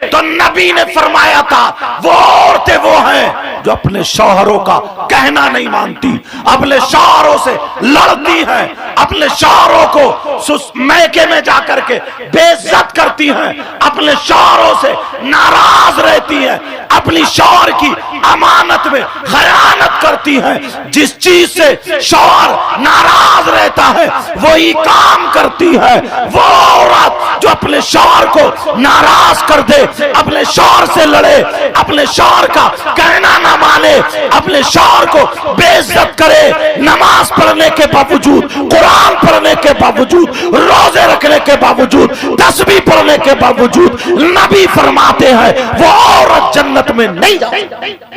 تو نبی نے فرمایا تھا وہ عورتیں وہ ہیں جو اپنے شوہروں کا کہنا نہیں مانتی، اپنے شوہروں سے لڑتی ہیں، اپنے شوہروں کو میکے میں جا کر کے بے عزت کرتی ہیں، اپنے شوہروں سے ناراض رہتی ہیں، اپنی شوہر کی امانت میں خیانت کرتی ہیں۔ جس چیز سے شوہر ناراض رہتا ہے وہی کام کرتی ہے۔ وہ عورت جو اپنے شوہر کو ناراض کر دے، اپنے شوہر سے لڑے، اپنے شوہر کا کہنا نہ مانے، اپنے شوہر کو بے عزت کرے، نماز پڑھنے کے باوجود، قرآن پڑھنے کے باوجود، روزے رکھنے کے باوجود، تسبیح پڑھنے کے باوجود، نبی فرماتے ہیں وہ عورت جنت میں نہیں جائے۔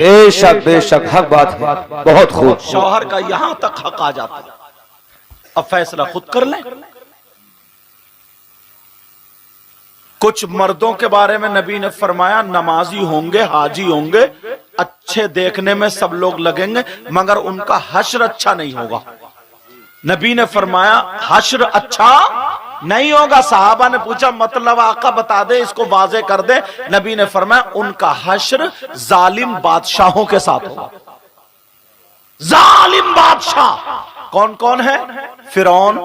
بے شک حق بات ہے، بہت خوب۔ شوہر کا یہاں تک حق آ جاتا ہے، اب فیصلہ خود کر لیں۔ کچھ مردوں کے بارے میں نبی نے فرمایا نمازی ہوں گے، حاجی ہوں گے، اچھے دیکھنے میں سب لوگ لگیں گے، مگر ان کا حشر اچھا نہیں ہوگا۔ نبی نے فرمایا حشر اچھا نہیں ہوگا۔ صحابہ نے پوچھا مطلب آقا بتا دے، اس کو واضح کر دے۔ نبی نے فرمایا ان کا حشر ظالم بادشاہوں کے ساتھ ہوگا۔ ظالم بادشاہ کون کون ہے؟ فرعون،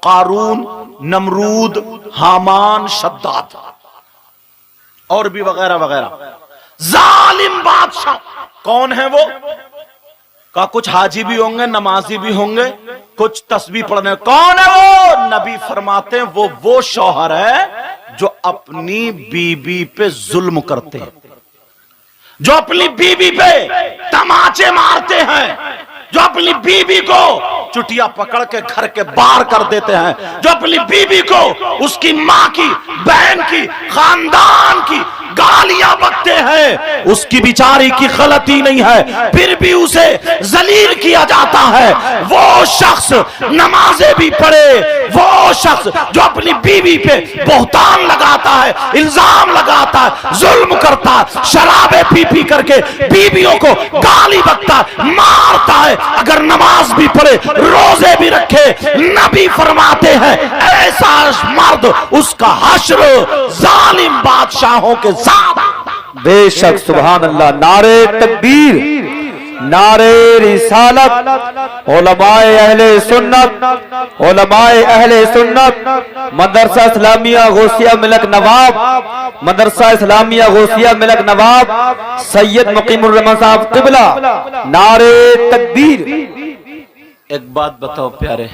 قارون، نمرود، حامان، شداد اور بھی وغیرہ وغیرہ۔ ظالم بادشاہ کون ہے وہ؟ کہا کچھ حاجی بھی ہوں گے، نمازی بھی ہوں گے، کچھ تسبیح پڑھنے۔ کون ہے وہ؟ نبی فرماتے ہیں وہ شوہر ہے جو اپنی بیوی پہ ظلم کرتے ہیں، جو اپنی بیوی پہ تماچے مارتے ہیں، جو اپنی بیوی کو چٹیا پکڑ کے گھر کے باہر کر دیتے ہیں، جو اپنی بیوی کو اس کی ماں کی، بہن کی، خاندان کی گالیاں بکتے ہیں۔ اس کی بیچاری کی غلطی نہیں ہے پھر بھی اسے ذلیل کیا جاتا ہے۔ وہ شخص نمازیں بھی پڑھے، وہ شخص جو اپنی بیوی پہ بہتان لگاتا ہے، الزام لگاتا ہے، ظلم کرتا ہے، شرابیں پی پی کر کے بیویوں کو گالی بکتا ہے، مارتا ہے، اگر نماز بھی پڑھے، روزے بھی رکھے، نبی فرماتے ہیں ایسا مرد اس کا حشر ظالم بادشاہوں کے ساتھ۔ بے شک سبحان اللہ۔ نعرہ تکبیر، نعرہ رسالت، علماء اہل سنت، علماء اہل سنت، مدرسہ اسلامیہ غوثیہ ملک نواب، مدرسہ اسلامیہ غوثیہ ملک نواب سید مقیم الرحمن صاحب قبلہ، نعرہ تکبیر۔ ایک بات بتاؤ پیارے،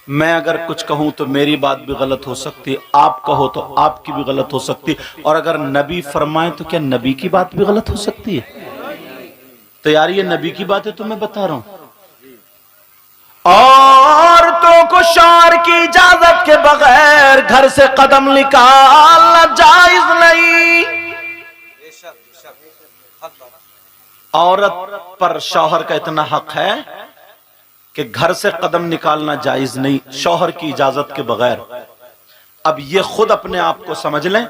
میں اگر کچھ کہوں تو میری بات بھی غلط ہو سکتی، آپ کہو تو آپ کی بھی غلط ہو سکتی، اور اگر نبی فرمائے تو کیا نبی کی بات بھی غلط ہو سکتی ہے؟ تو یار یہ نبی کی بات ہے تو میں بتا رہا ہوں۔ عورتوں کو شوہر کی اجازت کے بغیر گھر سے قدم نکالنا جائز نہیں۔ عورت پر شوہر کا اتنا حق ہے کہ گھر سے قدم نکالنا جائز نہیں شوہر کی اجازت کے بغیر۔ اب یہ خود اپنے آپ کو سمجھ لیں،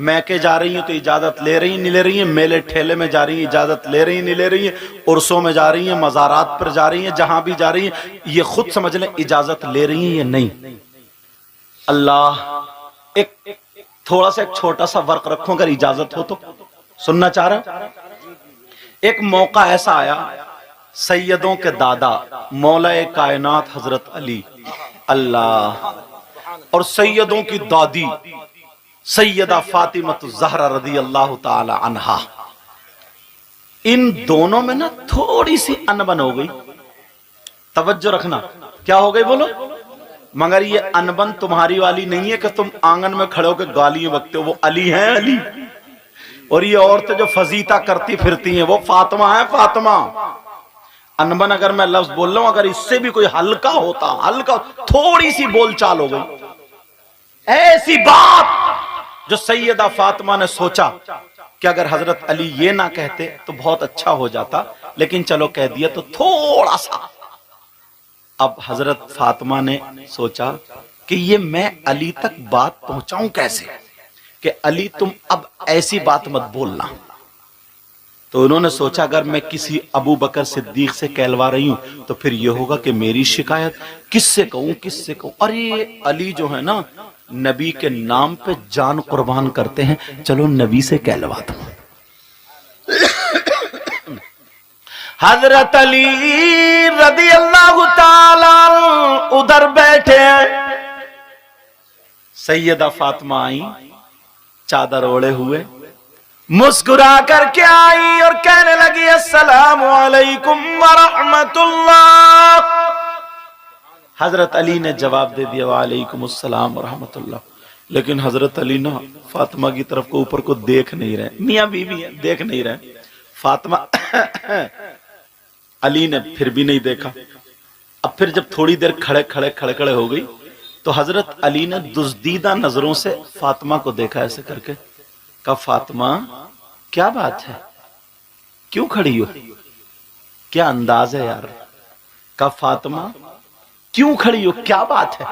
میکے جا رہی ہیں تو اجازت لے رہی ہیں نہیں لے رہی ہیں، میلے ٹھیلے میں جا رہی ہیں اجازت لے رہی ہیں نہیں لے رہی ہیں، عرسوں میں جا رہی ہیں، مزارات پر جا رہی ہیں، جہاں بھی جا رہی ہیں، یہ خود سمجھ لیں اجازت لے رہی ہیں یا نہیں۔ اللہ ایک تھوڑا سا ایک چھوٹا سا ورق رکھوں، اگر اجازت ہو تو سننا چاہ رہا۔ ایک موقع ایسا آیا، سیدوں کے دادا مولا کائنات حضرت علی اللہ اور سیدوں کی دادی سیدہ فاطمہ الزہرا رضی اللہ تعالی عنہا، ان دونوں میں نا تھوڑی سی انبن ہو گئی۔ توجہ رکھنا، کیا ہو گئی بولو؟ مگر یہ انبن تمہاری والی نہیں ہے کہ تم آنگن میں کھڑے ہو کے گالیاں بکتے ہو، وہ علی ہیں علی، اور یہ عورتیں جو فضیتہ کرتی پھرتی ہیں وہ فاطمہ ہیں فاطمہ۔ انبن اگر میں لفظ بول رہا ہوں، اگر اس سے بھی کوئی ہلکا ہوتا، ہلکا تھوڑی سی بول چال ہو گئی، ایسی بات جو سیدہ فاطمہ نے سوچا کہ اگر حضرت علی یہ نہ کہتے تو بہت اچھا ہو جاتا، لیکن چلو کہہ دیا تو تھوڑا سا۔ اب حضرت فاطمہ نے سوچا کہ یہ میں علی تک بات پہنچاؤں کیسے کہ علی تم اب ایسی بات مت بولنا۔ تو انہوں نے سوچا اگر میں کسی ابو بکر صدیق سے کہلوا رہی ہوں تو پھر یہ ہوگا کہ میری شکایت کس سے کہوں کس سے کہوں۔ ارے علی جو ہے نا نبی کے نام پہ جان قربان کرتے ہیں، چلو نبی سے کہلوا دو۔ حضرت علی رضی اللہ تعالی ادھر بیٹھے ہیں، سیدہ فاطمہ آئیں چادر اوڑے ہوئے، مسکرا کر کے آئی اور کہنے لگی السلام علیکم ورحمت اللہ۔ حضرت علی نے جواب دے دیا وعلیکم السلام ورحمت اللہ، لیکن حضرت علی نا فاطمہ کی طرف کو اوپر کو دیکھ نہیں رہے، میاں بیوی ہیں دیکھ نہیں رہے۔ فاطمہ علی نے پھر بھی نہیں دیکھا۔ اب پھر جب تھوڑی دیر کھڑے ہو گئی تو حضرت علی نے دزدیدہ نظروں سے فاطمہ کو دیکھا ایسے کر کے، کہا فاطمہ کیا بات ہے، کیوں کھڑی ہو، کیا انداز ہے یار، کہا فاطمہ کیوں کھڑی ہو، کیا بات ہے۔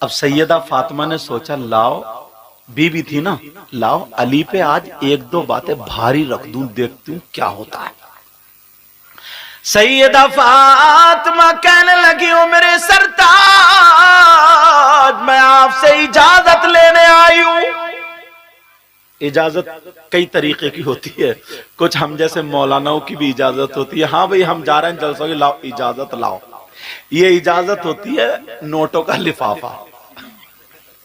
اب سیدہ فاطمہ نے سوچا لاؤ، بیوی تھی نا، لاؤ علی پہ آج ایک دو باتیں بھاری رکھ دوں، دیکھتی ہوں کیا ہوتا ہے۔ سیدہ فاطمہ کہنے لگی ہوں میرے سرتاج، میں آپ سے اجازت لینے آئی ہوں۔ اجازت کئی طریقے کی ہوتی ہے، کچھ ہم جیسے مولاناؤں کی بھی اجازت ہوتی ہے، ہاں بھئی ہم جا رہے ہیں جلسوں کی، لاؤ اجازت لاؤ۔ یہ اجازت ہوتی ہے نوٹوں کا لفافہ،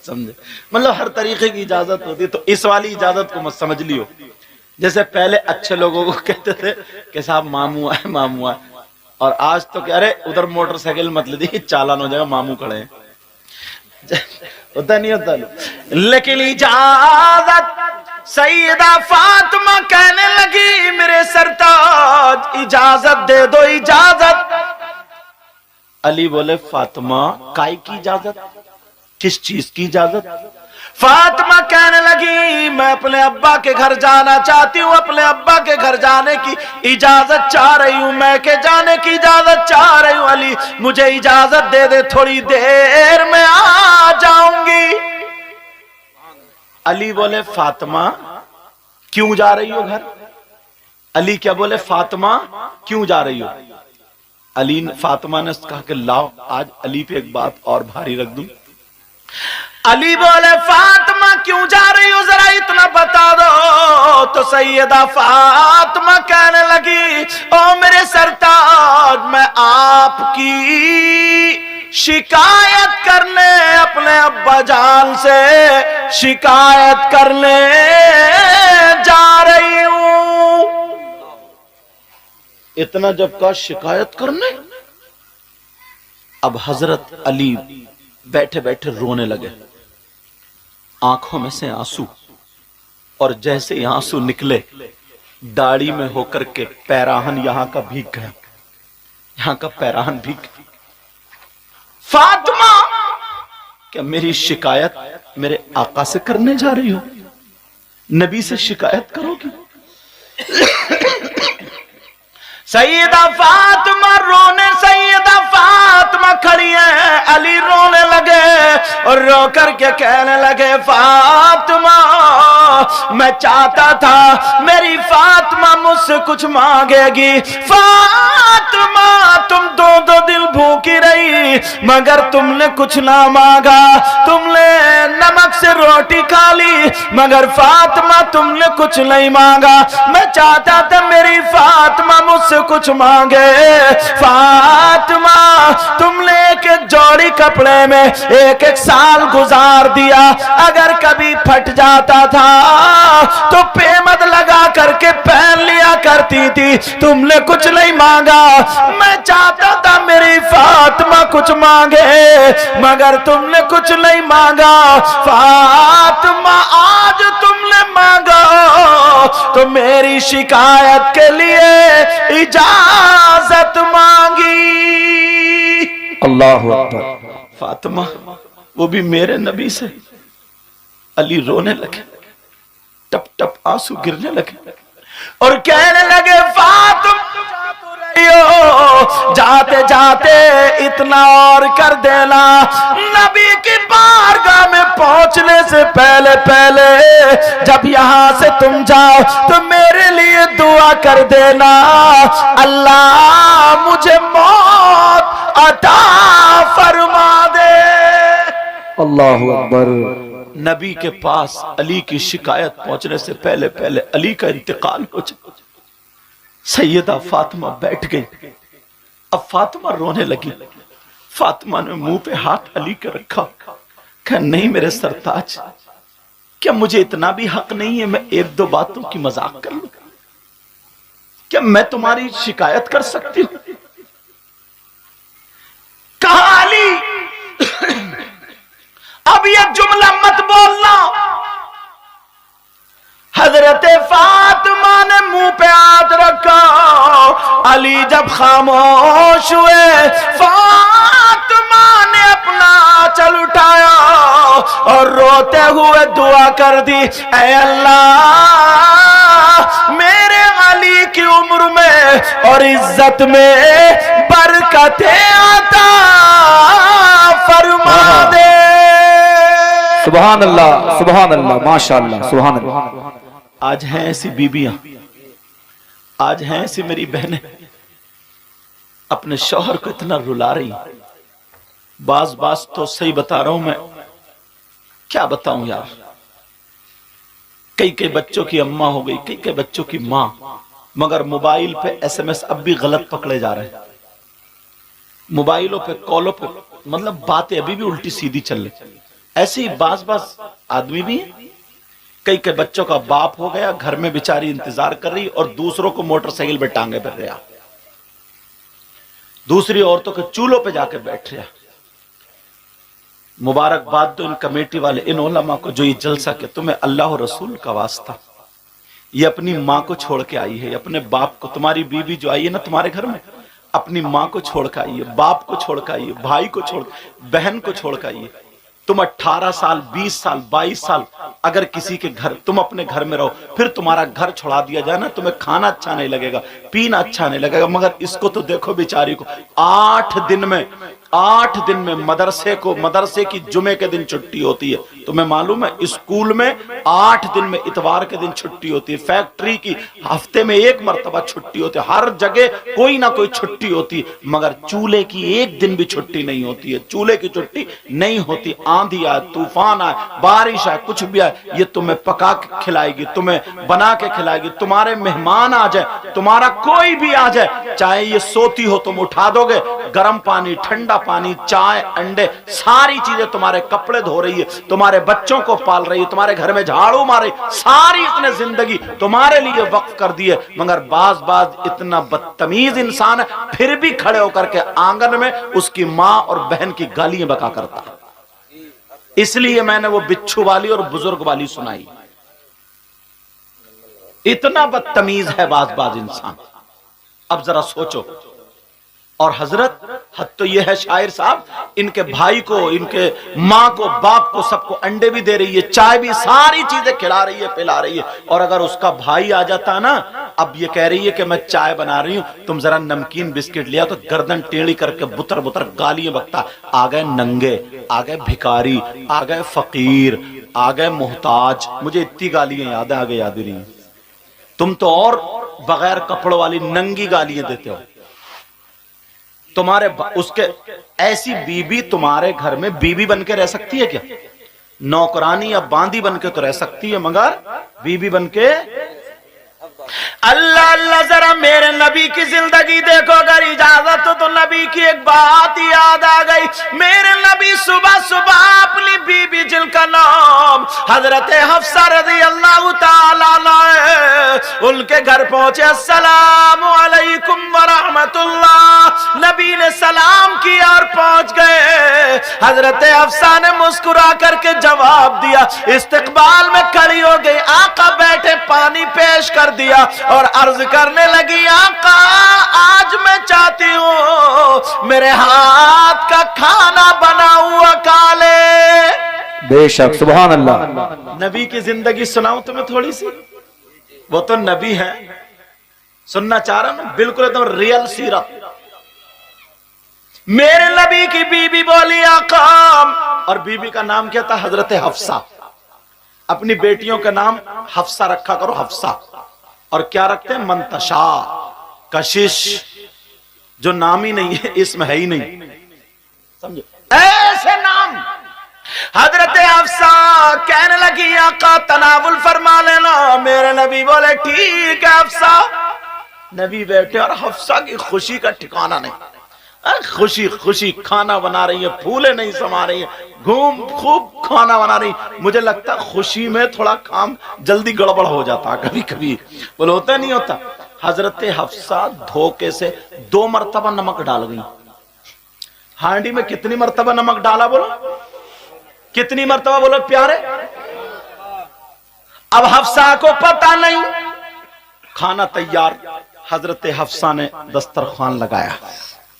سمجھے، مطلب ہر طریقے کی اجازت ہوتی ہے۔ تو اس والی اجازت کو مت سمجھ لیو، جیسے پہلے اچھے لوگوں کو کہتے تھے کہ صاحب ماموں آئے ماموں آئے، اور آج تو کہہ رہے ادھر موٹر سائیکل مت لے دی، چالان ہو جائے گا، ماموں کھڑے ہیں، ہوتا نہیں ہوتا۔ لیکن اجازت، سیدہ فاطمہ کہنے لگی میرے سرتاج اجازت دے دو، اجازت۔ علی بولے فاطمہ کائے کی اجازت، کس چیز کی اجازت؟ فاطمہ کہنے لگی میں اپنے ابا کے گھر جانا چاہتی ہوں، اپنے ابا کے گھر جانے کی اجازت چاہ رہی ہوں، میں کے جانے کی اجازت چاہ رہی ہوں، علی مجھے اجازت دے دے، تھوڑی دیر میں آ جاؤں گی۔ علی بولے فاطمہ کیوں جا رہی ہو گھر؟ علی کیا بولے فاطمہ کیوں جا رہی ہو؟ علی فاطمہ نے کہا کہ لاؤ آج علی پہ ایک بات اور بھاری رکھ دوں۔ علی بولے فاطمہ کیوں جا رہی ہو ذرا اتنا بتا دو۔ تو سیدہ فاطمہ کہنے لگی او میرے سرتاج میں آپ کی شکایت کرنے اپنے ابا جان سے شکایت کرنے جا رہی ہوں۔ اتنا جب کہا شکایت کرنے، اب حضرت علی بیٹھے بیٹھے رونے لگے، آنکھوں میں سے آنسو، اور جیسے ہی آنسو نکلے داڑھی میں ہو کر کے پیراہن یہاں کا بھیگ گیا، یہاں کا پیراہن بھیگ گیا۔ فاطمہ کیا میری شکایت میرے آقا سے کرنے جا رہی ہو؟ نبی سے شکایت کرو گی؟ سیدہ فاطمہ رونے، سیدہ فاطمہ کھڑی ہے، علی رونے لگے اور رو کر کے کہنے لگے فاطمہ میں چاہتا تھا میری فاطمہ مجھ سے کچھ مانگے گی، فاطمہ تم دو دن بھوکی رہی مگر تم نے کچھ نہ مانگا، تم نے نمک سے روٹی کھا لی مگر فاطمہ تم نے کچھ نہیں مانگا، میں چاہتا تھا میری فاطمہ مجھ سے کچھ مانگے، فاطمہ تم نے ایک جوڑی کپڑے میں ایک سال گزار دیا، اگر کبھی پھٹ جاتا تھا تو پیمد لگا کر کے پہن لیا کرتی تھی، تم نے کچھ نہیں مانگا، میں چاہتا تھا میری فاطمہ کچھ مانگے مگر تم نے کچھ نہیں مانگا، فاطمہ آج تم نے مانگا تو میری شکایت کے لیے اجازت مانگی۔ اللہ اکبر۔ فاطمہ وہ بھی میرے نبی سے۔ علی رونے لگے، ٹپ ٹپ آنسو گرنے لگے اور کہنے لگے فاطمہ جاتے جاتے اتنا اور کر دینا، نبی کی بارگاہ میں پہنچنے سے پہلے جب یہاں سے تم جاؤ تو میرے لیے دعا کر دینا، اللہ مجھے موت عطا فرما دے۔ اللہ اکبر. نبی کے پاس علی کی شکایت پہنچنے سے پہلے پہلے علی کا انتقال ہو چکا. سیدہ فاطمہ بیٹھ گئی. اب فاطمہ رونے لگی. فاطمہ نے منہ پہ ہاتھ علی کے رکھا. کہا نہیں میرے سرتاج، کیا مجھے اتنا بھی حق نہیں ہے میں ایک دو باتوں کی مذاق کر لوں؟ کیا میں تمہاری شکایت کر سکتی ہوں؟ کہا علی اب یہ جملہ مت بولنا. حضرت فاطمہ نے منہ پہ ہاتھ رکھا. علی جب خاموش ہوئے، فاطمہ نے اپنا آنچل اٹھایا اور روتے ہوئے دعا کر دی، اے اللہ میرے علی کی عمر میں اور عزت میں برکتیں عطا فرما دے. سبحان اللہ، سبحان اللہ، ماشاءاللہ، سبحان اللہ. آج ہیں ایسی بیبیاں، آج ہیں ایسی میری بہنیں اپنے شوہر کو اتنا رلا رہی. بعض تو صحیح بتا رہا ہوں میں، کیا بتاؤں یار. کئی بچوں کی اماں ہو گئی، کئی بچوں کی ماں، مگر موبائل پہ ایس ایم ایس اب بھی غلط پکڑے جا رہے ہیں. موبائلوں پہ کالوں پہ مطلب باتیں ابھی بھی الٹی سیدھی چل رہی. ایسے ہی بعض آدمی بھی ہیں. کئی بچوں کا باپ ہو گیا، گھر میں بیچاری انتظار کر رہی اور دوسروں کو موٹر سائیکل پہ ٹانگے پہ رہا، دوسری عورتوں کے چولہوں پہ جا کے بیٹھ رہا. مبارکباد تو ان کمیٹی والے، ان علماء کو جو یہ جلسہ کہ تمہیں اللہ و رسول کا واسطہ، یہ اپنی ماں کو چھوڑ کے آئی ہے، اپنے باپ کو. تمہاری بیوی جو آئی ہے نا تمہارے گھر میں، اپنی ماں کو چھوڑ کے آئی ہے، باپ کو چھوڑ کے آئی ہے، بھائی کو چھوڑ، بہن کو چھوڑ کے آئی ہے. تم 18 سال 20 سال 22 سال اگر کسی کے گھر، تم اپنے گھر میں رہو، پھر تمہارا گھر چھوڑا دیا جائے نا، تمہیں کھانا اچھا نہیں لگے گا، پینا اچھا نہیں لگے گا. مگر اس کو تو دیکھو بیچاری کو 8 دن میں مدرسے کی جمعے کے دن چھٹی ہوتی ہے. تمہیں معلوم ہے اسکول میں 8 دن میں اتوار کے دن چھٹی ہوتی ہے. فیکٹری کی ہفتے میں 1 مرتبہ چھٹی ہوتی ہے. ہر جگہ کوئی نہ کوئی چھٹی ہوتی ہے، مگر چولہے کی 1 دن بھی چھٹی نہیں ہوتی ہے. چولہے کی چھٹی نہیں ہوتی. آندھی آئے، طوفان آئے، بارش آئے، کچھ بھی آئے، یہ تمہیں پکا کے کھلائے گی، تمہیں بنا کے کھلائے گی. تمہارے مہمان آ جائے، تمہارا کوئی بھی آ جائے، چاہے یہ سوتی ہو تم اٹھا دو گے، گرم پانی، ٹھنڈا پانی، چائے، انڈے، ساری چیزیں، تمہارے کپڑے دھو رہی ہے، تمہارے بچوں کو پال رہی ہے، تمہارے گھر میں جھاڑو مار رہی، ساری اتنے زندگی تمہارے لیے وقف کر دی ہے. مگر بعض اتنا بدتمیز انسان ہے، پھر بھی کھڑے ہو کر کے آنگن میں اس کی ماں اور بہن کی گالیاں بکا کرتا ہے. اس لیے میں نے وہ بچھو والی اور بزرگ والی سنائی. اتنا بدتمیز ہے بعض انسان. اب ذرا سوچو. اور حضرت حد تو یہ ہے شاعر صاحب، ان کے بھائی کو، ان کے ماں کو، باپ کو، سب کو انڈے بھی دے رہی ہے، چائے بھی، ساری چیزیں کھلا رہی ہے، پلا رہی ہے. اور اگر اس کا بھائی آ جاتا نا، اب یہ کہہ رہی ہے کہ میں چائے بنا رہی ہوں، تم ذرا نمکین بسکٹ لیا، تو گردن ٹیڑھی کر کے بتر گالیاں بکتا. آ گئے ننگے، آ گئے بھکاری، آ گئے فقیر، آ گئے محتاج. مجھے اتنی گالیاں یاد ہی رہی. تم تو اور بغیر کپڑوں والی ننگی گالیاں دیتے ہو. تمہارے اس کے ایسی بیوی تمہارے گھر میں بیوی بن کے رہ سکتی ہے کیا؟ نوکرانی یا باندی بن کے تو رہ سکتی ہے، مگر بیوی بن کے. اللہ ذرا میرے نبی کی زندگی دیکھو. اگر اجازت تو نبی کی ایک بات یاد آ گئی. میرے نبی صبح اپنی بیوی جن کا نام حضرت حفصہ رضی اللہ تعالیٰ عنہ، ان کے گھر پہنچے. السلام علیکم ورحمت اللہ. نبی نے سلام کیا اور پہنچ گئے. حضرت حفصہ نے مسکرا کر کے جواب دیا، استقبال میں کھڑی ہو گئی. آقا بیٹھے، پانی پیش کر دیا اور عرض کرنے لگی، آقا آج میں چاہتی ہوں میرے ہاتھ کا کھانا بنا ہوا کھا لے. بے شک، سبحان اللہ. نبی کی زندگی سناؤں تمہیں تھوڑی سی. وہ تو نبی ہے، سننا چاہ رہا ہوں، بالکل ایک دم ریئل سیرت. میرے نبی کی بیوی بولی، آقا، اور بیوی کا نام کیا تھا؟ حضرت حفصہ. اپنی بیٹیوں کا نام حفصہ رکھا کرو، حفصہ. اور کیا رکھتے ہیں؟ منتشا، کشش، جو نام ہی نہیں ہے، اسم ہے ہی نہیں. سمجھے؟ ایسے نام. حضرت حفصہ کہنے لگی آقا تناول فرما لینا. میرے نبی بولے ٹھیک ہے حفصہ. نبی بیٹھے اور حفصہ کی خوشی کا ٹھکانہ نہیں. خوشی خوشی کھانا بنا رہی ہے, پھولے نہیں سما رہی ہے, خوب کھانا بنا رہی. مجھے لگتا خوشی میں تھوڑا کام جلدی گڑبڑ ہو جاتا کبھی کبھی, بولے ہوتا نہیں ہوتا. حضرت حفصہ دھوکے سے 2 مرتبہ نمک ڈال گئی. ہانڈی میں کتنی مرتبہ نمک ڈالا بولو, کتنی مرتبہ بولو پیارے. اب حفصہ کو پتہ نہیں, کھانا تیار. حضرت حفصہ نے دسترخوان لگایا.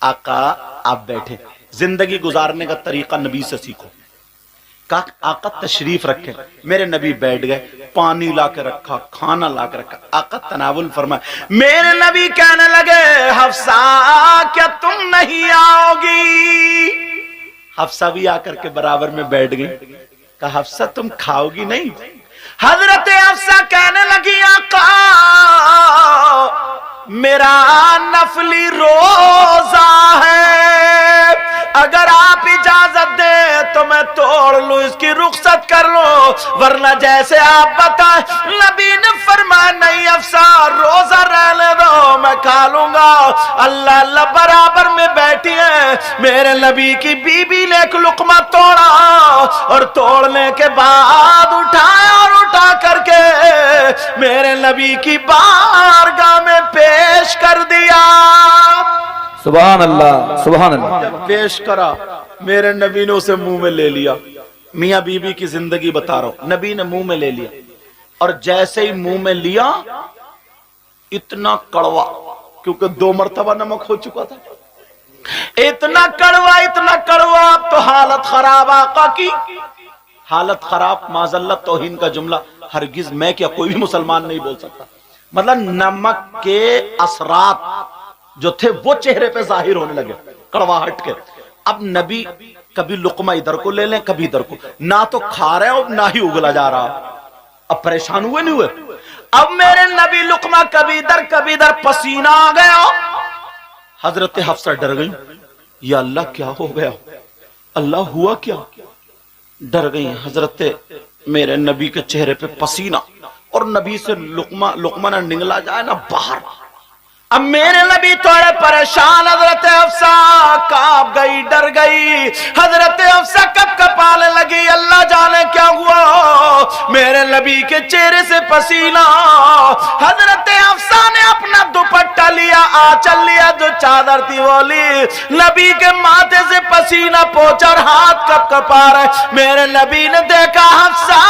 آقا آپ بیٹھے, زندگی گزارنے کا طریقہ نبی سے سیکھو. آقا تشریف رکھے. میرے نبی بیٹھ گئے, پانی لا کے رکھا, کھانا لا کے رکھا. آقا تناول فرمائے. میرے نبی کہنے لگے حفصہ کیا تم نہیں آؤ گی؟ حفصہ بھی آ کر کے برابر میں بیٹھ گئی. کہا حفصہ تم کھاؤ گی نہیں؟ حضرت حفصہ کہنے لگی آقا میرا نفلی روزہ ہے, اگر آپ اجازت دیں تو میں توڑ لوں, اس کی رخصت کر لوں, ورنہ جیسے آپ بتائیں. نبی نے فرمایا نہیں حفصہ روزہ رہنے دو, میں کھا لوں گا. اللہ اللہ برابر میں بیٹھی ہیں. میرے نبی کی بیوی نے ایک لقمہ توڑا اور توڑنے کے بعد اٹھایا اور اٹھا کر کے میرے نبی کی بارگاہ میں پیش کر دیا. سبحان اللہ سبحان اللہ. جب پیش کرا میرے نبی نے اسے منہ میں لے لیا. میاں بی بی کی زندگی بتا رہا ہوں. نبی نے منہ میں لے لیا اور جیسے ہی منہ میں لیا اتنا کڑوا, کیونکہ 2 مرتبہ نمک ہو چکا تھا, اتنا کڑوا اب تو حالت خراب. آقا کی حالت خراب. معذلت توہین کا جملہ ہرگز میں کیا کوئی بھی مسلمان نہیں بول سکتا. مطلب نمک کے اثرات جو تھے وہ چہرے پہ ظاہر ہونے لگے کڑواہٹ کے. اب نبی کبھی لقمہ ادھر کو لے لیں کبھی ادھر کو, نہ تو کھا رہے اور نہ ہی اگلا جا رہا. اب پریشان ہوئے نہیں ہوئے. اب میرے نبی لقمہ کبھی ادھر پسینہ آ گیا. حضرت حفصہ ڈر گئی, یا اللہ کیا ہو گیا, اللہ ہوا کیا. ڈر گئی. حضرت میرے نبی کے چہرے پہ پسینہ اور نبی سے لقمہ نہ نگلا جائے نہ باہر. اب میرے نبی تھوڑے پریشان. حضرت حفصہ کانپ گئی, ڈر گئی. حضرت حفصہ کپانے لگی, اللہ جانے کیا ہوا. میرے نبی کے چہرے سے پسینہ. حضرت حفصہ نے اپنا دوپٹہ لیا, آنچل لیا, جو چادر تھی وہ لی, نبی کے ماتھے سے پسینہ پوچھا اور ہاتھ کپا رہے. میرے نبی نے دیکھا حفصہ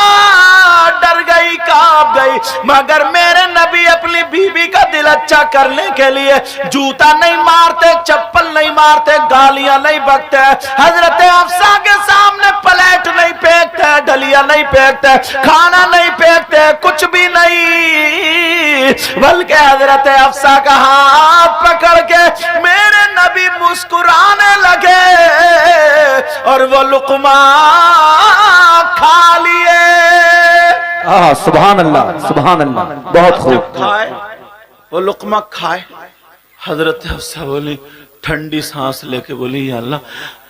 ڈر گئی, کانپ گئی, مگر میرے نبی اپنی بیوی کا دل اچھا کرنے کے لیے جوتا نہیں مارتے, چپل نہیں مارتے, گالیاں نہیں بکتے. حضرت حفصہ کے سامنے پلیٹ نہیں پھینکتے, ڈلیا نہیں پھینکتے, کھانا نہیں پھینکتے, کچھ بھی نہیں, بلکہ حضرت حفصہ کا ہاتھ پکڑ کے میرے نبی مسکرانے لگے اور وہ لقمہ کھا لیے. سبحان اللہ سبحان اللہ. بہت خوب. کھائے وہ لقمہ کھائے. حضرت حفصہ بولی, ٹھنڈی سانس لے کے بولی, یا اللہ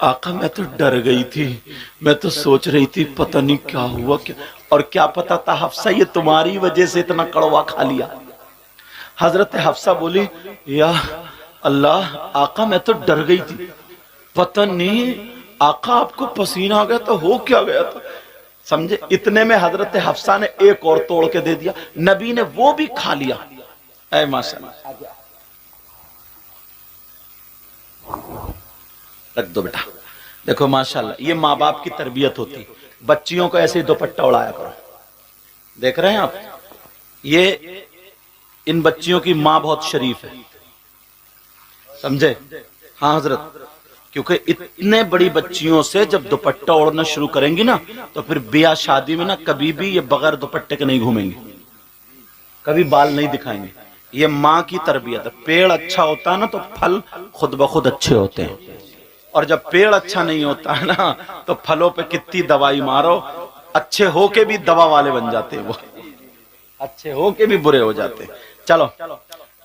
آقا میں تو ڈر گئی تھی, میں تو سوچ رہی تھی پتہ نہیں کیا ہوا. اور کیا پتا تھا حفصہ یہ تمہاری وجہ سے اتنا کڑوا کھا لیا. حضرت حفصہ بولی, یا اللہ آقا میں تو ڈر گئی تھی, پتہ نہیں آقا آپ کو پسینہ آ گیا تو ہو کیا گیا تھا. سمجھے. اتنے میں حضرت حفصہ نے ایک اور توڑ کے دے دیا, نبی نے وہ بھی کھا لیا. اے ماشاءاللہ, رکھ دو بیٹا. دیکھو ماشاءاللہ یہ ماں باپ کی تربیت ہوتی. بچیوں کو ایسے ہی دوپٹہ اڑایا کرو. دیکھ رہے ہیں آپ, یہ ان بچیوں کی ماں بہت شریف ہے, سمجھے. ہاں حضرت, کیونکہ اتنے بڑی بچیوں سے جب دوپٹہ اوڑھنا شروع کریں گی نا تو پھر بیاہ شادی میں نا کبھی بھی یہ بغیر دوپٹے کے نہیں گھومیں گے, کبھی بال نہیں دکھائیں گے. یہ ماں کی تربیت ہے. پیڑ اچھا ہوتا ہے نا تو پھل خود بخود اچھے ہوتے ہیں, اور جب پیڑ اچھا نہیں ہوتا ہے نا تو پھلوں پہ کتنی دوائی مارو, اچھے ہو کے بھی دوا والے بن جاتے ہیں, وہ اچھے ہو کے بھی برے ہو جاتے ہیں. چلو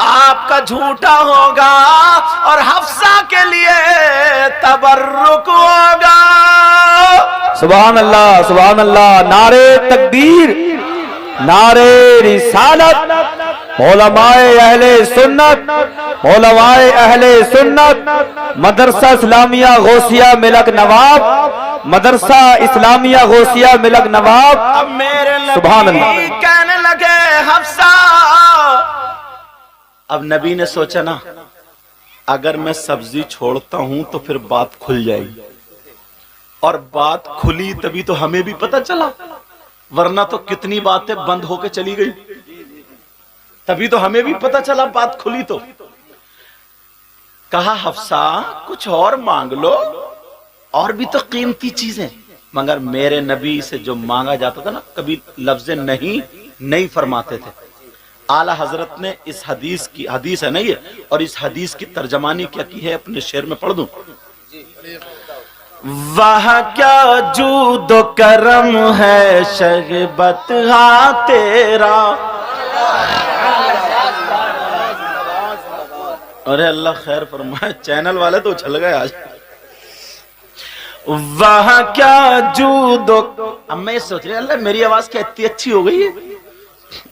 آپ کا جھوٹا ہوگا اور حفصہ کے لیے تبرک ہوگا۔ سبحان اللہ سبحان اللہ، نعرے تکبیر، نعرے رسالت، علماء اہل سنت، علماء اہل سنت، مدرسہ اسلامیہ غوثیہ ملک نواب، مدرسہ اسلامیہ غوثیہ ملک نواب۔ اب میرے سبحان نبی اللہ۔ کہنے لگے حفصہ، اب نبی نے سوچا نا اگر میں سبزی چھوڑتا ہوں تو پھر بات کھل جائے گی، اور بات کھلی تبھی تو ہمیں بھی پتہ چلا، ورنہ تو کتنی باتیں بند ہو کے چلی گئی، تبھی تو ہمیں بھی پتہ چلا بات کھلی تو۔ کہا حفصہ کچھ اور مانگ لو، اور بھی تو قیمتی چیزیں، مگر میرے نبی سے جو مانگا جاتا تھا نا کبھی لفظ نہیں فرماتے تھے۔ اعلی حضرت نے اس حدیث کی، حدیث ہے نا یہ، اور اس حدیث کی ترجمانی کیا کی ہے اپنے شعر میں پڑھ دوں۔ وہاں کیا جود و کرم ہے شہبت ہاں تیرا، ارے اللہ خیر فرمائے، چینل والے تو اچھل گئے آج۔ وہاں کیا جود و، اب میں سوچ رہا اللہ میری آواز کیا اتنی اچھی ہو گئی ہے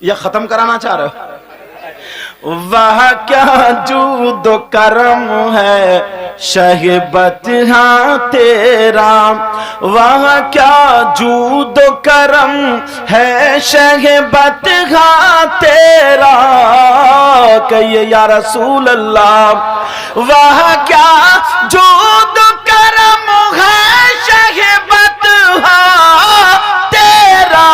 یا ختم کرانا چاہ رہے ہو؟ وہاں کیا جود و کرم ہے شہبت ہاں تیرا، وہاں کیا جود و کرم ہے شہبت ہاں تیرا، کہیے یا رسول اللہ، وہاں کیا جود و کرم ہے شہبت ہاں تیرا،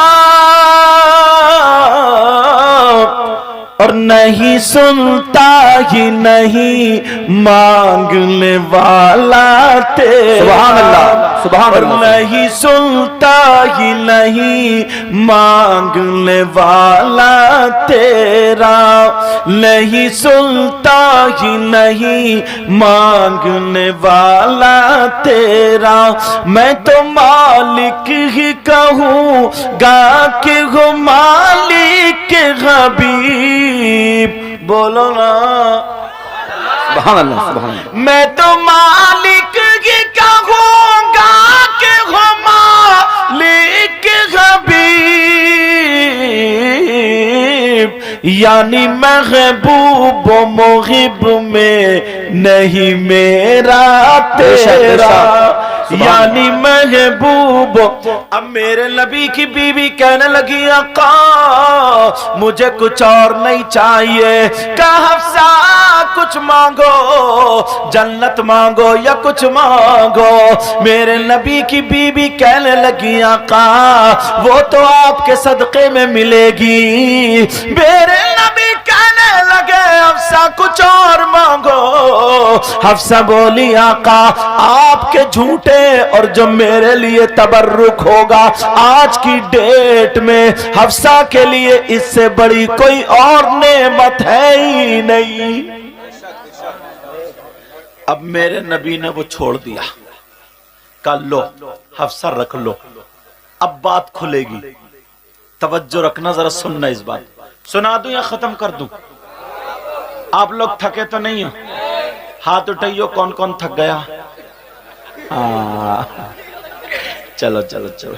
اور نہیں سنتا ہی نہیں مانگنے والا تیرا، سبحان اللہ سبحان اور اللہ، نہیں سنتا ہی نہیں مانگنے والا تیرا، نہیں سنتا ہی نہیں مانگنے والا تیرا، میں تو مالک ہی کہوں گا کہ ہو مالک حبیب، بولو نا سبحان اللہ سبحان اللہ، میں تو مالک ہی کہوں گا کہ ہو مالک حبیب، یعنی محبوب و محب میں نہیں میرا تیرا، یعنی محبوب۔ اب میرے نبی کی بیوی کہنے لگی آقا مجھے کچھ اور نہیں چاہیے، کہا حفصہ کچھ مانگو، جنت مانگو یا کچھ مانگو۔ میرے نبی کی بیوی کہنے لگی آقا وہ تو آپ کے صدقے میں ملے گی۔ میرے نبی کہنے لگے حفصہ کچھ اور مانگو۔ حفصہ بولی آقا آپ کے جھوٹے اور جو میرے لیے تبرک ہوگا آج کی ڈیٹ میں حفصہ کے لیے اس سے بڑی کوئی اور نعمت ہے ہی نہیں۔ اب میرے نبی نے وہ چھوڑ دیا، کہا لو حفصہ رکھ لو، اب بات کھلے گی، توجہ رکھنا ذرا، سننا اس بات، سنا دوں یا ختم کر دوں؟ آپ لوگ تھکے تو نہیں ہو؟ ہاتھ اٹھائیو کون کون تھک گیا؟ چلو چلو چلو،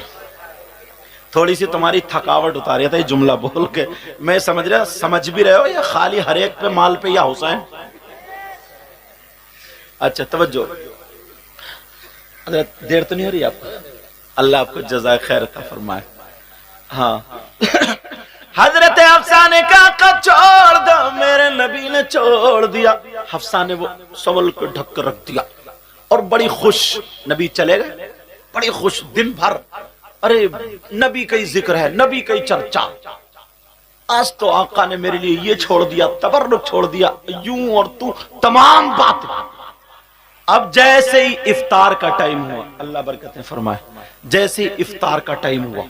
تھوڑی سی تمہاری تھکاوٹ اتاری تھا یہ جملہ بول کے، میں سمجھ رہا سمجھ بھی رہے ہو یا خالی ہر ایک پہ مال پہ یا حسین؟ اچھا توجہ، حضرت دیر تو نہیں ہو رہی آپ کو؟ اللہ آپ کو جزائے خیر عطا فرمائے۔ ہاں حضرت حفصہ نے کہا چھوڑ دو، میرے نبی نے چھوڑ دیا۔ حفصہ نے وہ سول کو ڈھک کر رکھ دیا اور بڑی خوش، نبی چلے گئے بڑی خوش، دن بھر ارے نبی کا ہی ذکر ہے، نبی کا ہی چرچا، آج تو آقا نے میرے لیے یہ چھوڑ دیا، تبرک چھوڑ دیا، یوں اور تو تمام بات۔ اب جیسے ہی افطار کا ٹائم ہوا، اللہ برکتیں فرمائے، جیسے ہی افطار کا ٹائم ہوا،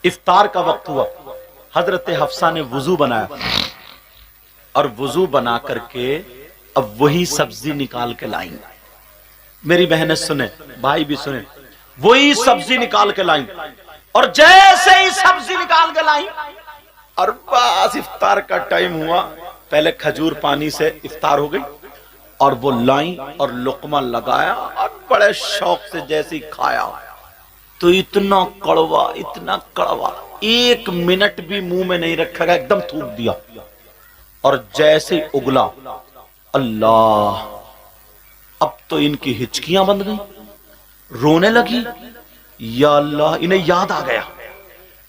افطار کا وقت ہوا، حضرت حفصہ نے وضو بنایا اور وضو بنا کر کے اب وہی سبزی نکال کے لائیں۔ میری بہنیں سنیں، بھائی بھی سنیں، وہی سبزی نکال کے لائیں، اور جیسے ہی سبزی نکال کے لائیں اور بس افطار کا ٹائم ہوا، پہلے کھجور پانی سے افطار ہو گئی اور وہ لائیں اور لقمہ لگایا اور بڑے شوق سے جیسے ہی کھایا تو اتنا کڑوا، 1 منٹ بھی منہ میں نہیں رکھا گیا، ایک دم تھوک دیا اور جیسے ہی اگلا، اللہ، اب تو ان کی ہچکیاں بند گئیں، رونے لگی۔ یا اللہ، انہیں یاد آ گیا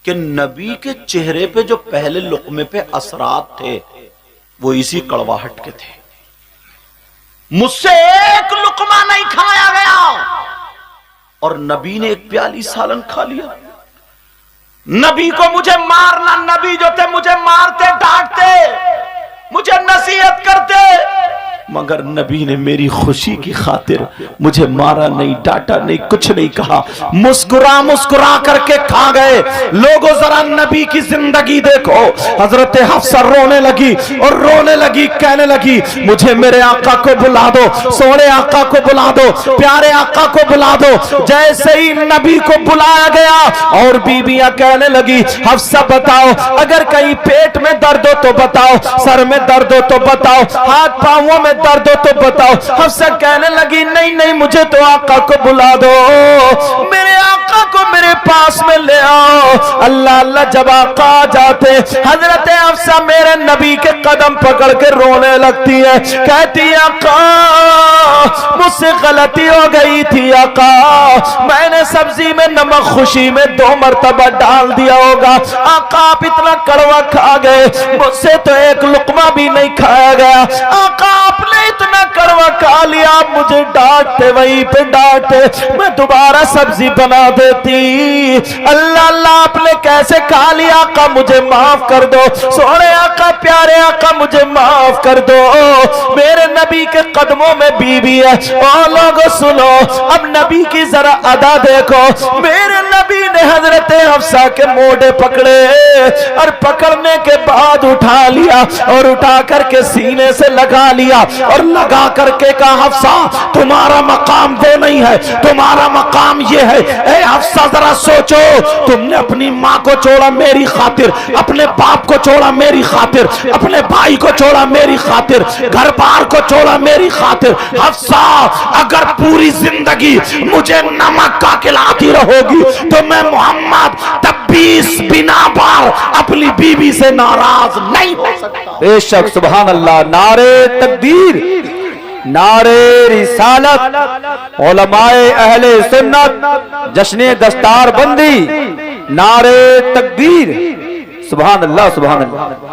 کہ نبی کے چہرے پہ جو پہلے لقمے پہ اثرات تھے وہ اسی کڑواہٹ کے تھے، مجھ سے 1 لقمہ نہیں کھایا گیا اور نبی نے 1 پیالی سالن کھا لیا۔ نبی کو مجھے مارنا، نبی جو تھے مجھے مارتے، ڈانٹتے، مجھے نصیحت کرتے، مگر نبی نے میری خوشی کی خاطر مجھے مارا نہیں، ڈانٹا نہیں، کچھ نہیں کہا، مسکرا کر کے کھا گئے۔ لوگوں ذرا نبی کی زندگی دیکھو، حضرت حفصہ رونے لگی اور رونے لگی، کہنے لگی مجھے میرے آقا کو بلا دو، سونے آقا کو بلا دو، پیارے آقا کو بلا دو۔ جیسے ہی نبی کو بلایا گیا اور بیویاں کہنے لگی حفصہ بتاؤ، اگر کہیں پیٹ میں درد ہو تو بتاؤ، سر میں درد ہو تو بتاؤ، ہاتھ پاؤں میں درد ہو تو بتاؤ۔ حفصہ کہنے لگی نہیں مجھے تو آقا کو بلا دو، میرے آقا کو میرے پاس میں لے آؤ۔ اللہ جب آقا آ جاتے، حضرت حفصہ میرے نبی کے قدم پکڑ کے رونے لگتی ہے، کہتی ہے آقا مجھ سے غلطی ہو گئی تھی آقا، میں نے سبزی میں نمک خوشی میں 2 مرتبہ ڈال دیا ہوگا، آقا آپ اتنا کڑوا کھا گئے، مجھ سے تو 1 لقمہ بھی نہیں کھایا گیا، آقا آپ نے اتنا کڑوا کھا لیا، آپ مجھے ڈانٹتے، وہیں پہ ڈانٹتے، میں دوبارہ سبزی بنا دیتی۔ اللہ آپ نے کیسے کھا لیا، آقا مجھے معاف کر دو، سونے آقا، پیارے آقا مجھے معاف کر دو۔ میرے نبی کے قدموں میں بیوی ہے، اور لوگوں سنو، اب نبی کی ذرا ادا دیکھو، میرے نبی نے حضرت حفصہ کے موڈے پکڑے اور پکڑنے کے بعد اٹھا لیا اور اٹھا کر کے سینے سے لگا لیا اور لگا کر کے کہا حفصہ تمہارا مقام وہ نہیں ہے، تمہارا مقام یہ ہے۔ اے حفصہ ذرا سوچو، تم نے اپنی ماں کو چھوڑا میری خاطر، اپنے باپ کو چھوڑا میری خاطر، اپنے بھائی کو چھوڑا میری خاطر، گھر بار کو چھوڑا میری خاطر۔ حفصہ اگر پوری زندگی مجھے نمک کا کھلاتی رہو گی تو میں محمد 20 بنا بار اپنی بیوی سے ناراض نہیں ہو سکتا۔ بے شک، سبحان اللہ، نعرہ تکبیر، نعرہ رسالت، علماء اہل سنت، جشن دستار بندی، نعرہ تکبیر، سبحان اللہ سبحان اللہ۔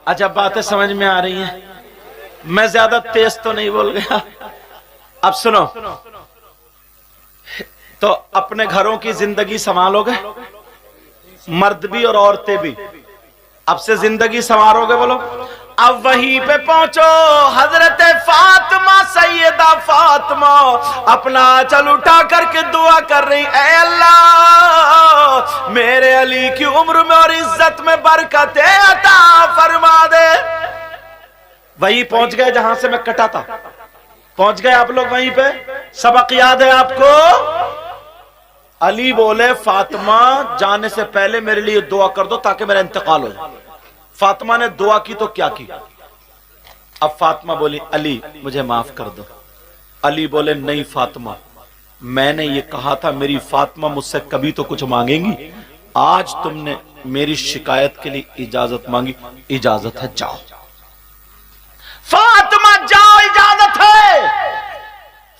اچھا باتیں سمجھ میں آ رہی ہیں؟ میں زیادہ تیز تو نہیں بول گیا؟ اب سنو، تو اپنے گھروں کی زندگی سنبھالو گے، مرد بھی اور عورتیں بھی، اب سے زندگی سنوارو گے، بولو۔ اب وہیں پہ پہنچو، حضرت فاطمہ، سیدہ فاطمہ اپنا آنچل اٹھا کر کے دعا کر رہی، اے اللہ میرے علی کی عمر میں اور عزت میں برکت عطا فرما دے۔ وہیں پہنچ گئے جہاں سے میں کٹا تھا، پہنچ گئے آپ لوگ وہیں پہ، سبق یاد ہے آپ کو؟ علی بولے فاطمہ جانے سے پہلے میرے لیے دعا کر دو تاکہ میرا انتقال ہو جائے۔ فاطمہ نے دعا کی تو کیا کی؟ اب فاطمہ بولی علی مجھے معاف کر دو۔ علی بولے نہیں فاطمہ، میں نے یہ کہا تھا میری فاطمہ مجھ سے کبھی تو کچھ مانگیں گی، آج تم نے میری شکایت کے لیے اجازت مانگی، اجازت ہے جاؤ۔ فاطمہ جاؤ، اجازت ہے۔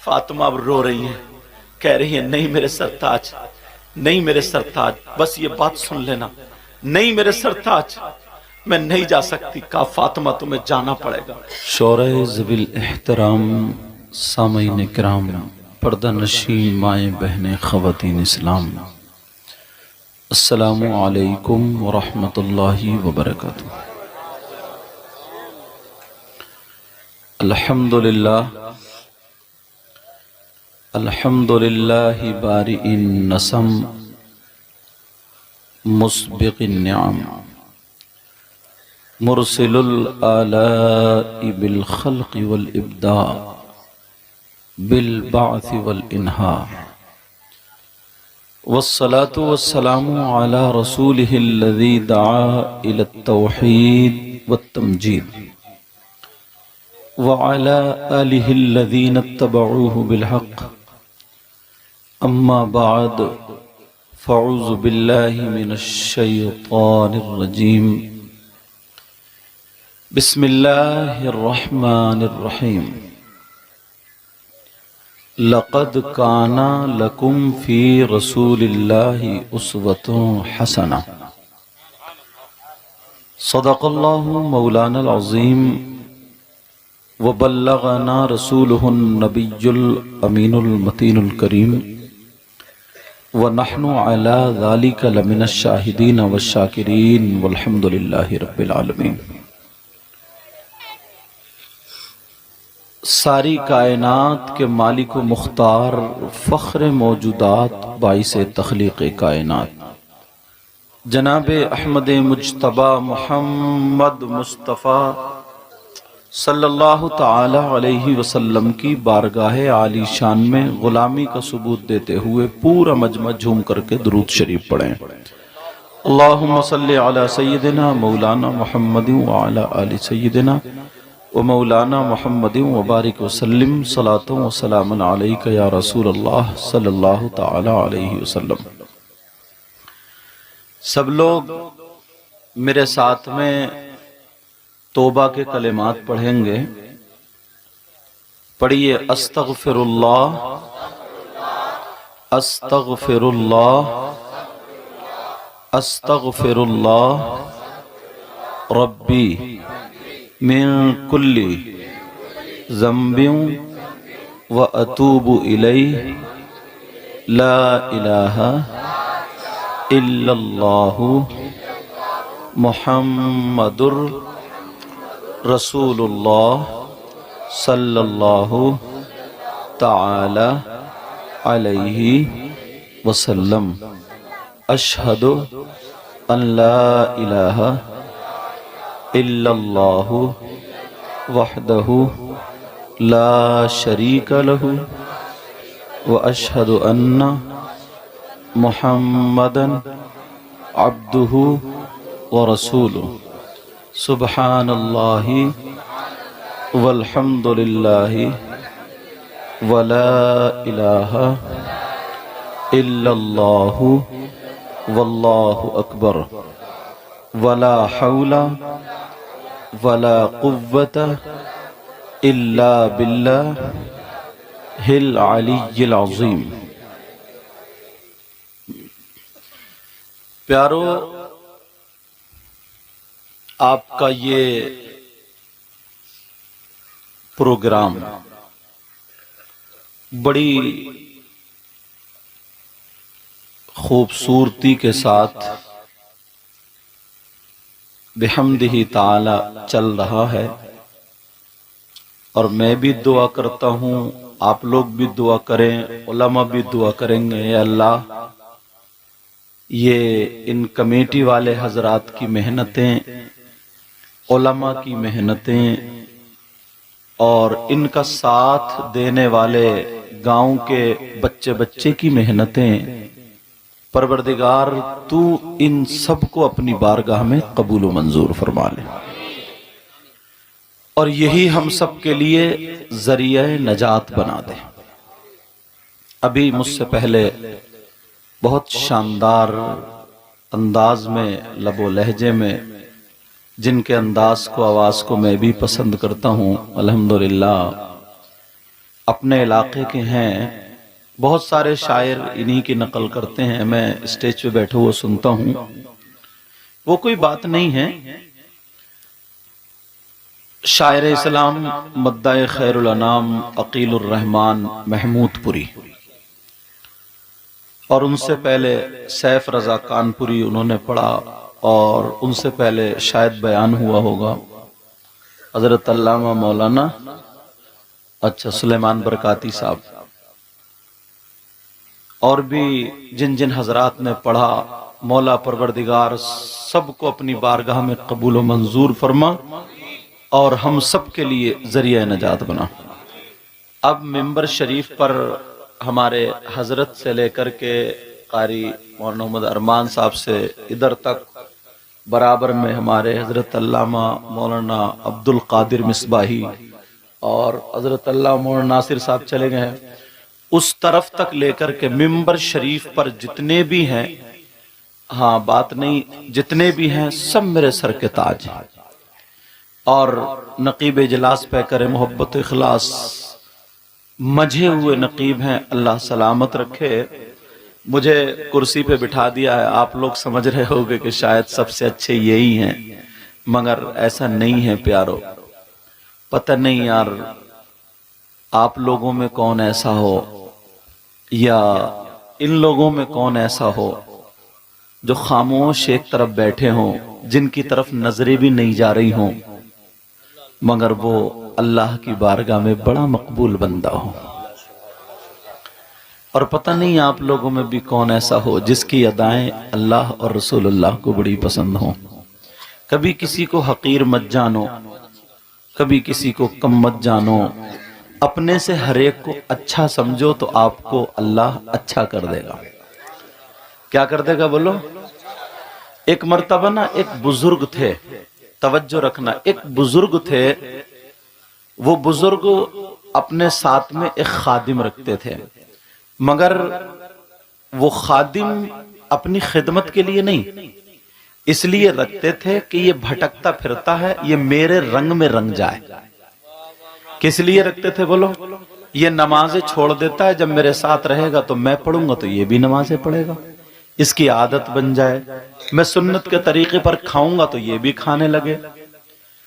فاطمہ اب رو رہی ہیں، کہہ رہی ہے نہیں میرے سرتاج، نہیں میرے سرتاج، بس یہ بات سن لینا، نہیں میرے سرتاج میں نہیں جا سکتی۔ کہا فاطمہ تمہیں جانا پڑے گا۔ شورۂ ذوی الاحترام، سامعین کرام، پردہ نشین مائیں بہنیں، خواتین اسلام، السلام علیکم ورحمۃ اللہ وبرکاتہ۔ الحمدللہ، الحمدللہ بارئ النسم، مسبق النعم، مرسل الآلاء بالخلق والإبداع، بالبعث والإنهاء، والصلاة والسلام على رسوله الذي دعا إلى التوحيد والتمجيد وعلى آله الذين اتبعوه بالحق أما بعد فأعوذ بالله من الشيطان الرجيم بسم الله الرحمن الرحيم لقد كان لكم في رسول الله أسوة حسنة صدق الله مولانا العظيم وبلغنا رسوله النبي الأمين المتين الكريم ونحن على ذلك لمن الشاهدين والشاكرين والحمد لله رب العالمين۔ ساری کائنات کے مالک و مختار، فخر موجودات، باعث تخلیق کائنات، جناب احمد مجتبی محمد مصطفیٰ صلی اللہ تعالی علیہ وسلم کی بارگاہ عالی شان میں غلامی کا ثبوت دیتے ہوئے پورا مجمع جھوم کر کے درود شریف پڑھیں۔ اللہم صلی علی سیدنا مولانا محمد وعلی آل سیدنا ومولانا محمد وبارک وسلم صلاۃ و سلام علیک یا رسول اللہ صلی اللہ تعالی علیہ وسلم۔ سب لوگ میرے ساتھ میں توبہ کے کلمات پڑھیں گے۔ پڑھیے، استغفر اللہ استغفر اللہ استغفر اللہ ربی من کل ذنب واتوب الیہ لا الہ الا اللہ محمد رسول اللہ صلی اللہ تعالی علیہ وسلم۔ اشہد ان لا الہ الا اللہ وحدہ لا شریک لہ واشہد ان محمدا عبدہ ورسولہ۔ سبحان اللہ والحمد للہ ولا الہ الا اللہ واللہ اکبر ولا حول ولا قوة الا باللہ العلی العظیم۔ پیارو، آپ کا یہ پروگرام بڑی خوبصورتی کے ساتھ بحمدہ تعالی چل رہا ہے، اور میں بھی دعا کرتا ہوں، آپ لوگ بھی دعا کریں، علماء بھی دعا کریں گے۔ اے اللہ، یہ ان کمیٹی والے حضرات کی محنتیں، علماء کی محنتیں، اور ان کا ساتھ دینے والے گاؤں کے بچے کی محنتیں، پروردگار تو ان سب کو اپنی بارگاہ میں قبول و منظور فرما لے، اور یہی ہم سب کے لیے ذریعہ نجات بنا دے۔ ابھی مجھ سے پہلے بہت شاندار انداز میں، لب و لہجے میں، جن کے انداز کو، آواز کو میں بھی پسند کرتا ہوں، الحمدللہ اپنے علاقے کے ہیں، بہت سارے شاعر انہی کی نقل کرتے ہیں، میں اسٹیج پہ بیٹھا ہوا سنتا ہوں، وہ کوئی بات نہیں ہے۔ شاعر اسلام مدعی خیر الانام عقیل الرحمن محمود پوری، اور ان سے پہلے سیف رضا کانپوری انہوں نے پڑھا، اور ان سے پہلے شاید بیان ہوا ہوگا حضرت علامہ مولانا سلیمان برکاتی صاحب، اور بھی جن جن حضرات نے پڑھا، مولا پروردگار سب کو اپنی بارگاہ میں قبول و منظور فرما، اور ہم سب کے لیے ذریعہ نجات بنا۔ اب ممبر شریف پر ہمارے حضرت سے لے کر کے قاری مولانا محمد ارمان صاحب سے ادھر تک برابر میں ہمارے حضرت علامہ مولانا عبد القادر مصباحی اور حضرت علامہ مولانا ناصر صاحب چلے گئے ہیں، اس طرف تک لے کر کے ممبر شریف پر جتنے بھی ہیں، ہاں بات نہیں، جتنے بھی ہیں سب میرے سر کے تاج ہیں، اور نقیب اجلاس پہ کرے محبت اخلاص مجھے ہوئے نقیب ہیں، اللہ سلامت رکھے۔ مجھے کرسی پہ بٹھا دیا ہے، آپ لوگ سمجھ رہے ہوگے کہ شاید سب سے اچھے یہی ہیں، مگر ایسا نہیں ہے پیارو، پتہ نہیں یار آپ لوگوں میں کون ایسا ہو یا ان لوگوں میں کون ایسا ہو جو خاموش ایک طرف بیٹھے ہوں، جن کی طرف نظریں بھی نہیں جا رہی ہوں، مگر وہ اللہ کی بارگاہ میں بڑا مقبول بندہ ہو۔ اور پتہ نہیں آپ لوگوں میں بھی کون ایسا ہو جس کی ادائیں اللہ اور رسول اللہ کو بڑی پسند ہوں۔ کبھی کسی کو حقیر مت جانو، کبھی کسی کو کم مت جانو، اپنے سے ہر ایک کو اچھا سمجھو تو آپ کو اللہ اچھا کر دے گا۔ کیا کر دے گا بولو؟ ایک مرتبہ نا ایک بزرگ تھے، توجہ رکھنا، ایک بزرگ تھے، وہ بزرگ اپنے ساتھ میں ایک خادم رکھتے تھے، مگر وہ خادم اپنی خدمت کے لیے نہیں، اس لیے رکھتے تھے کہ یہ بھٹکتا پھرتا ہے، یہ میرے رنگ میں رنگ جائے۔ کس لیے رکھتے تھے بولو؟ یہ نمازیں چھوڑ دیتا ہے، جب میرے ساتھ رہے گا تو میں پڑھوں گا تو یہ بھی نمازیں پڑھے گا، اس کی عادت بن جائے، میں سنت کے طریقے پر کھاؤں گا تو یہ بھی کھانے لگے۔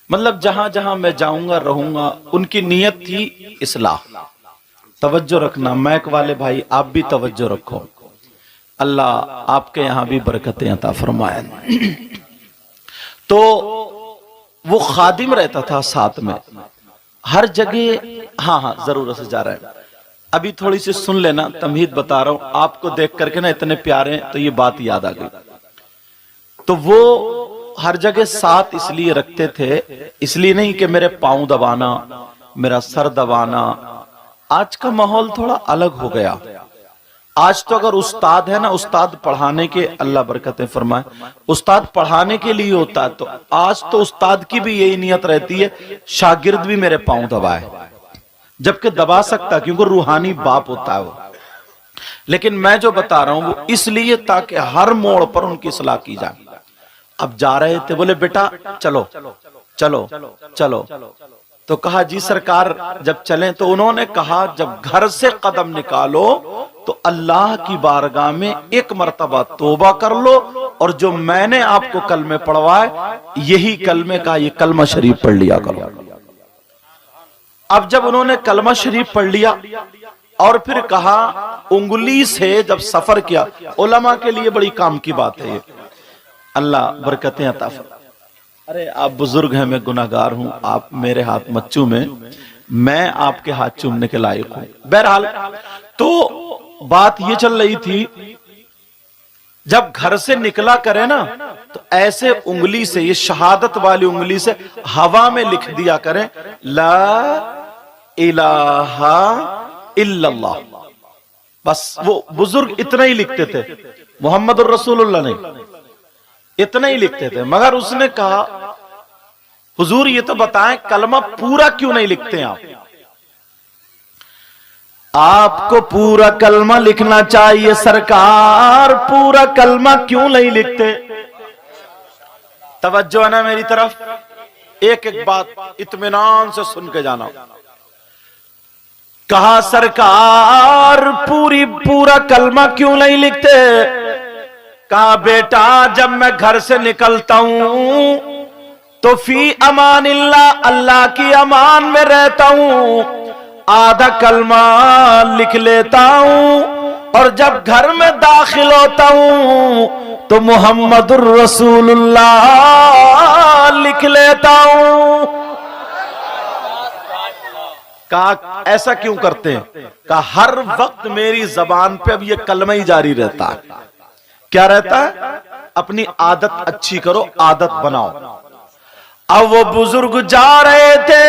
مطلب جہاں جہاں میں جاؤں گا رہوں گا، ان کی نیت تھی اصلاح۔ توجہ رکھنا مائک والے بھائی، آپ بھی توجہ رکھو، اللہ آپ کے یہاں بھی برکتیں عطا فرمائے۔ تو وہ خادم رہتا تھا ساتھ میں، ہر جگہ، ہاں ضرورت سے جا رہا ہے، ابھی تھوڑی سی سن لینا، تمہید بتا رہا ہوں آپ کو، دیکھ کر کے نا اتنے پیارے ہیں تو یہ بات یاد آ گئی۔ تو وہ ہر جگہ ساتھ اس لیے رکھتے تھے، اس لیے نہیں کہ میرے پاؤں دبانا، میرا سر دبانا۔ آج کا ماحول تھوڑا الگ ہو گیا، آج تو اگر استاد ہے نا، استاد پڑھانے کے، اللہ برکتیں فرمائے، استاد پڑھانے کے لیے ہوتا ہے، تو آج تو استاد کی بھی یہی نیت رہتی ہے شاگرد بھی میرے پاؤں دبائے، جبکہ دبا سکتا کیونکہ روحانی باپ ہوتا ہے وہ۔ لیکن میں جو بتا رہا ہوں وہ اس لیے تاکہ ہر موڑ پر ان کی اصلاح کی جائے۔ اب جا رہے تھے، بولے بیٹا چلو چلو چلو، تو کہا جی سرکار جب چلیں، تو انہوں نے کہا جب گھر سے قدم نکالو تو اللہ کی بارگاہ میں ایک مرتبہ توبہ کر لو، اور جو میں نے آپ کو کلمے پڑھوائے یہی کلمے کا یہ کلمہ شریف پڑھ لیا کرو۔ اب جب انہوں نے کلمہ شریف پڑھ لیا اور پھر کہا انگلی سے جب سفر کیا، علماء کے لیے بڑی کام کی بات ہے یہ، اللہ برکتیں عطا فرمائے۔ ارے آپ بزرگ ہیں، میں گناہگار ہوں، آپ میرے ہاتھ مت چومیں، میں آپ کے ہاتھ چومنے کے لائق ہوں۔ بہرحال تو بات یہ چل رہی تھی، جب گھر سے نکلا کرے نا تو ایسے انگلی سے، یہ شہادت والی انگلی سے ہوا میں لکھ دیا کریں لا الہ الا اللہ، بس وہ بزرگ اتنا ہی لکھتے تھے، محمد الرسول اللہ نہیں، اتنا ہی لکھتے تھے۔ مگر اس نے کہا حضور یہ تو بتائیں کلمہ پورا کیوں نہیں لکھتے آپ؟ آپ کو پورا کلمہ لکھنا چاہیے سرکار، پورا کلمہ کیوں نہیں لکھتے؟ توجہ ہے نا میری طرف، ایک ایک بات اطمینان سے سن کے جانا۔ کہا سرکار پورا کلمہ کیوں نہیں لکھتے؟ کہا بیٹا جب میں گھر سے نکلتا ہوں تو فی امان اللہ، اللہ کی امان میں رہتا ہوں، آدھا کلمہ لکھ لیتا ہوں، اور جب گھر میں داخل ہوتا ہوں تو محمد الرسول اللہ لکھ لیتا ہوں۔ کہا ایسا کیوں کرتے ہیں؟ کہا ہر وقت میری زبان پہ اب یہ کلمہ ہی جاری رہتا ہے۔ کیا رہتا ہے؟ اپنی عادت اچھی کرو، عادت بناؤ۔ اب وہ بزرگ جا رہے تھے،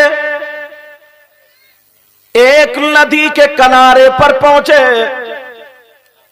ایک ندی کے کنارے پر پہنچے،